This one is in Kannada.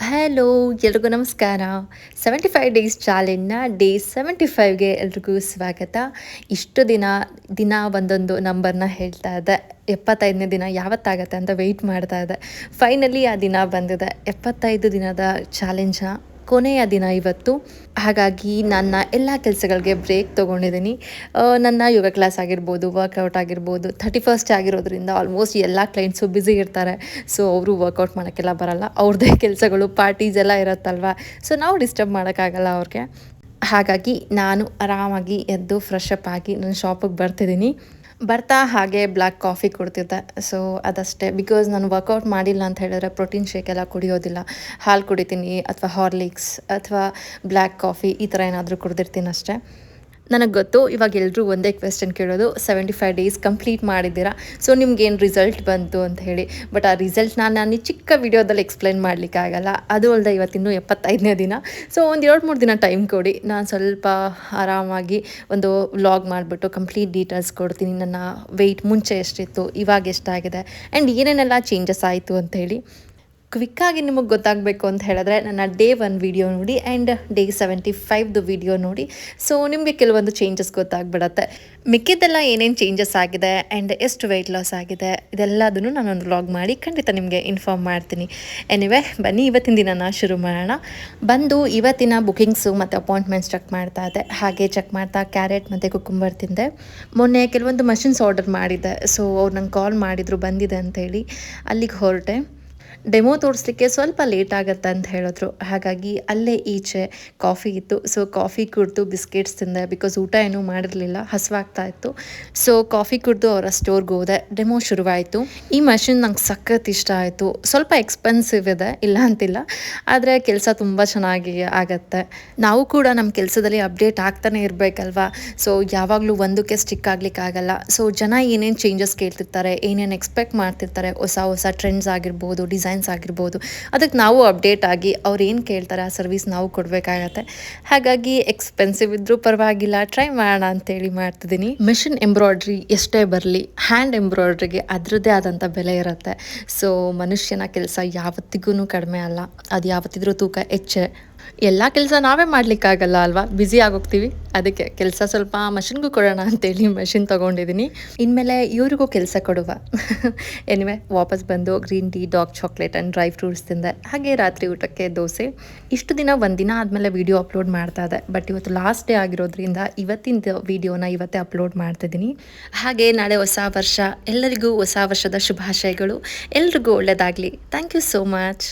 ಹಲೋ, ಎಲ್ರಿಗೂ ನಮಸ್ಕಾರ. 75 ಡೇಸ್ ಚಾಲೆಂಜ್‌ನ ಡೇ 75ಗೆ ಎಲ್ರಿಗೂ ಸ್ವಾಗತ. ಇಷ್ಟು ದಿನ ಒಂದೊಂದು ನಂಬರ್‌ನ ಹೇಳ್ತಾ ಇದ್ದೆ. 75ನೇ ದಿನ ಯಾವತ್ತಾಗತ್ತೆ ಅಂತ ವೆಯ್ಟ್ ಮಾಡ್ತಾ ಇದ್ದೆ. ಫೈನಲಿ ಆ ದಿನ ಬಂದಿದೆ. 75 ದಿನದ ಚಾಲೆಂಜ್‌ನ ಕೊನೆಯ ದಿನ ಇವತ್ತು. ಹಾಗಾಗಿ ನನ್ನ ಎಲ್ಲ ಕೆಲಸಗಳಿಗೆ ಬ್ರೇಕ್ ತೊಗೊಂಡಿದ್ದೀನಿ. ನನ್ನ ಯೋಗ ಕ್ಲಾಸ್ ಆಗಿರ್ಬೋದು, ವರ್ಕೌಟ್ ಆಗಿರ್ಬೋದು, 31st ಆಗಿರೋದ್ರಿಂದ ಆಲ್ಮೋಸ್ಟ್ ಎಲ್ಲ ಕ್ಲೈಂಟ್ಸು ಬ್ಯುಸಿ ಇರ್ತಾರೆ. ಸೊ ಅವರು ವರ್ಕೌಟ್ ಮಾಡೋಕ್ಕೆಲ್ಲ ಬರಲ್ಲ. ಅವ್ರದ್ದೇ ಕೆಲಸಗಳು, ಪಾರ್ಟೀಸ್ ಎಲ್ಲ ಇರುತ್ತಲ್ವ. ಸೊ ನಾವು ಡಿಸ್ಟರ್ಬ್ ಮಾಡೋಕ್ಕಾಗಲ್ಲ ಅವ್ರಿಗೆ. ಹಾಗಾಗಿ ನಾನು ಆರಾಮಾಗಿ ಎದ್ದು ಫ್ರೆಶ್ ಅಪ್ ಆಗಿ ನನ್ನ ಶಾಪಿಗೆ ಬರ್ತಿದ್ದೀನಿ. ಬರ್ತಾ ಹಾಗೆ ಬ್ಲ್ಯಾಕ್ ಕಾಫಿ ಕುಡ್ತಿದ್ದೆ. ಸೊ ಅದಷ್ಟೇ. ಬಿಕಾಸ್ ನಾನು ವರ್ಕೌಟ್ ಮಾಡಿಲ್ಲ ಅಂತ ಹೇಳಿದ್ರೆ ಪ್ರೋಟೀನ್ ಶೇಕ್ ಎಲ್ಲ ಕುಡಿಯೋದಿಲ್ಲ. ಹಾಲು ಕುಡಿತೀನಿ ಅಥವಾ ಹಾರ್ಲಿಕ್ಸ್ ಅಥವಾ ಬ್ಲ್ಯಾಕ್ ಕಾಫಿ ಈ ಥರ ಏನಾದರೂ ಕುಡ್ದಿರ್ತೀನಿ ಅಷ್ಟೇ. ನನಗೆ ಗೊತ್ತು ಇವಾಗ ಎಲ್ಲರೂ ಒಂದೇ ಕ್ವೆಶ್ಚನ್ ಕೇಳೋದು, 75 ಡೇಸ್ ಕಂಪ್ಲೀಟ್ ಮಾಡಿದ್ದೀರಾ, ಸೊ ನಿಮ್ಗೇನು ರಿಸಲ್ಟ್ ಬಂತು ಅಂತ ಹೇಳಿ. ಬಟ್ ಆ ರಿಸಲ್ಟ್ನ ನಾನು ಈ ಚಿಕ್ಕ ವಿಡಿಯೋದಲ್ಲಿ ಎಕ್ಸ್ಪ್ಲೈನ್ ಮಾಡಲಿಕ್ಕಾಗಲ್ಲ. ಅದು ಅಲ್ಲದೆ ಇವತ್ತಿನ್ನೂ 75ನೇ ದಿನ. ಸೊ ಒಂದು 2-3 ದಿನ ಟೈಮ್ ಕೊಡಿ. ನಾನು ಸ್ವಲ್ಪ ಆರಾಮಾಗಿ ಒಂದು ವ್ಲಾಗ್ ಮಾಡಿಬಿಟ್ಟು ಕಂಪ್ಲೀಟ್ ಡೀಟೇಲ್ಸ್ ಕೊಡ್ತೀನಿ. ನನ್ನ ವೆಯ್ಟ್ ಮುಂಚೆ ಎಷ್ಟಿತ್ತು, ಇವಾಗ ಎಷ್ಟಾಗಿದೆ, ಆ್ಯಂಡ್ ಏನೇನೆಲ್ಲ ಚೇಂಜಸ್ ಆಯಿತು ಅಂಥೇಳಿ. ಕ್ವಿಕ್ಕಾಗಿ ನಿಮಗೆ ಗೊತ್ತಾಗಬೇಕು ಅಂತ ಹೇಳಿದ್ರೆ ನನ್ನ ಡೇ 1 ವಿಡಿಯೋ ನೋಡಿ ಆ್ಯಂಡ್ ಡೇ 75ದು ವಿಡಿಯೋ ನೋಡಿ. ಸೊ ನಿಮಗೆ ಕೆಲವೊಂದು ಚೇಂಜಸ್ ಗೊತ್ತಾಗ್ಬಿಡತ್ತೆ. ಮಿಕ್ಕಿದ್ದೆಲ್ಲ ಏನೇನು ಚೇಂಜಸ್ ಆಗಿದೆ ಆ್ಯಂಡ್ ಎಷ್ಟು ವೆಯ್ಟ್ ಲಾಸ್ ಆಗಿದೆ ಇದೆಲ್ಲದನ್ನು ನಾನೊಂದು ವ್ಲಾಗ್ ಮಾಡಿ ಖಂಡಿತ ನಿಮಗೆ ಇನ್ಫಾರ್ಮ್ ಮಾಡ್ತೀನಿ. ಎನಿವೆ ಬನ್ನಿ ಇವತ್ತಿನ ದಿನನ ಶುರು ಮಾಡೋಣ. ಬಂದು ಇವತ್ತಿನ ಬುಕಿಂಗ್ಸು ಮತ್ತು ಅಪಾಯಿಂಟ್ಮೆಂಟ್ಸ್ ಚೆಕ್ ಮಾಡ್ತಾ ಇದ್ದೆ. ಹಾಗೆ ಚೆಕ್ ಮಾಡ್ತಾ ಕ್ಯಾರೆಟ್ ಮತ್ತು ಕುಕುಂಬರ್ ತಿಂದೆ. ಮೊನ್ನೆ ಕೆಲವೊಂದು ಮಷಿನ್ಸ್ ಆರ್ಡರ್ ಮಾಡಿದ್ದೆ. ಸೊ ಅವ್ರು ನಂಗೆ ಕಾಲ್ ಮಾಡಿದರು ಬಂದಿದೆ ಅಂಥೇಳಿ. ಅಲ್ಲಿಗೆ ಹೊರಟೆ. ಡೆಮೋ ತೋರಿಸ್ಲಿಕ್ಕೆ ಸ್ವಲ್ಪ ಲೇಟ್ ಆಗುತ್ತೆ ಅಂತ ಹೇಳಿದ್ರು. ಹಾಗಾಗಿ ಅಲ್ಲೇ ಈಚೆ ಕಾಫಿ ಇತ್ತು. ಸೊ ಕಾಫಿ ಕುಡಿದು ಬಿಸ್ಕೆಟ್ಸ್ ತಿಂದೆ. ಬಿಕಾಸ್ ಊಟ ಏನೂ ಮಾಡಿರಲಿಲ್ಲ, ಹಸಿವಾಗ್ತಾ ಇತ್ತು. ಸೊ ಕಾಫಿ ಕುಡಿದು ಅವರ ಸ್ಟೋರ್ಗೆ ಹೋದೆ. ಡೆಮೋ ಶುರುವಾಯಿತು. ಈ ಮಷಿನ್ ನಂಗೆ ಸಖತ್ ಇಷ್ಟ ಆಯಿತು. ಸ್ವಲ್ಪ ಎಕ್ಸ್ಪೆನ್ಸಿವ್ ಇದೆ, ಇಲ್ಲ ಅಂತಿಲ್ಲ, ಆದರೆ ಕೆಲಸ ತುಂಬ ಚೆನ್ನಾಗಿ ಆಗತ್ತೆ. ನಾವು ಕೂಡ ನಮ್ಮ ಕೆಲಸದಲ್ಲಿ ಅಪ್ಡೇಟ್ ಆಗ್ತಾನೆ ಇರಬೇಕಲ್ವಾ. ಸೊ ಯಾವಾಗಲೂ ಒಂದಕ್ಕೆ ಸ್ಟಿಕ್ ಆಗಲಿಕ್ಕಾಗಲ್ಲ. ಸೊ ಜನ ಏನೇನು ಚೇಂಜಸ್ ಕೇಳ್ತಿರ್ತಾರೆ, ಏನೇನು ಎಕ್ಸ್ಪೆಕ್ಟ್ ಮಾಡ್ತಿರ್ತಾರೆ, ಹೊಸ ಟ್ರೆಂಡ್ಸ್ ಆಗಿರ್ಬೋದು, ಡಿಸೈನ್ಸ್ ಆಗಿರ್ಬೋದು, ಅದಕ್ಕೆ ನಾವು ಅಪ್ಡೇಟ್ ಆಗಿ ಅವ್ರು ಏನು ಕೇಳ್ತಾರೆ ಆ ಸರ್ವಿಸ್ ನಾವು ಕೊಡಬೇಕಾಗತ್ತೆ. ಹಾಗಾಗಿ ಎಕ್ಸ್ಪೆನ್ಸಿವ್ ಇದ್ದರೂ ಪರವಾಗಿಲ್ಲ, ಟ್ರೈ ಮಾಡೋಣ ಅಂತೇಳಿ ಮಾಡ್ತಿದ್ದೀನಿ. ಮಿಷಿನ್ ಎಂಬ್ರಾಯ್ಡ್ರಿ ಎಷ್ಟೇ ಬರಲಿ, ಹ್ಯಾಂಡ್ ಎಂಬ್ರಾಯ್ಡ್ರಿಗೆ ಅದರದ್ದೇ ಆದಂಥ ಬೆಲೆ ಇರುತ್ತೆ. ಸೊ ಮನುಷ್ಯನ ಕೆಲಸ ಯಾವತ್ತಿಗೂ ಕಡಿಮೆ ಅಲ್ಲ, ಅದು ಯಾವತ್ತಿದ್ರೂ ತೂಕ ಹೆಚ್ಚೆ. ಎಲ್ಲ ಕೆಲಸ ನಾವೇ ಮಾಡಲಿಕ್ಕಾಗಲ್ಲ ಅಲ್ವಾ, ಬ್ಯುಸಿ ಆಗೋಗ್ತೀವಿ. ಅದಕ್ಕೆ ಕೆಲಸ ಸ್ವಲ್ಪ ಮಷಿನ್ಗೂ ಕೊಡೋಣ ಅಂತೇಳಿ ಮಷಿನ್ ತೊಗೊಂಡಿದ್ದೀನಿ. ಇನ್ಮೇಲೆ ಇವ್ರಿಗೂ ಕೆಲಸ ಕೊಡುವ. ಎನಿವೆ ವಾಪಸ್ ಬಂದು green tea, dark chocolate and dry fruits ತಿಂದೆ. ಹಾಗೆ ರಾತ್ರಿ ಊಟಕ್ಕೆ ದೋಸೆ. ಇಷ್ಟು ದಿನ ಒಂದಿನ ಆದಮೇಲೆ ವೀಡಿಯೋ ಅಪ್ಲೋಡ್ ಮಾಡ್ತಾ ಇದ್ದೆ. ಬಟ್ ಇವತ್ತು ಲಾಸ್ಟ್ ಡೇ ಆಗಿರೋದ್ರಿಂದ ಇವತ್ತಿನ ವೀಡಿಯೋನ ಇವತ್ತೇ ಅಪ್ಲೋಡ್ ಮಾಡ್ತಿದ್ದೀನಿ. ಹಾಗೆ ನಾಳೆ ಹೊಸ ವರ್ಷ. ಎಲ್ಲರಿಗೂ ಹೊಸ ವರ್ಷದ ಶುಭಾಶಯಗಳು. ಎಲ್ರಿಗೂ ಒಳ್ಳೆಯದಾಗಲಿ. Thank you so much.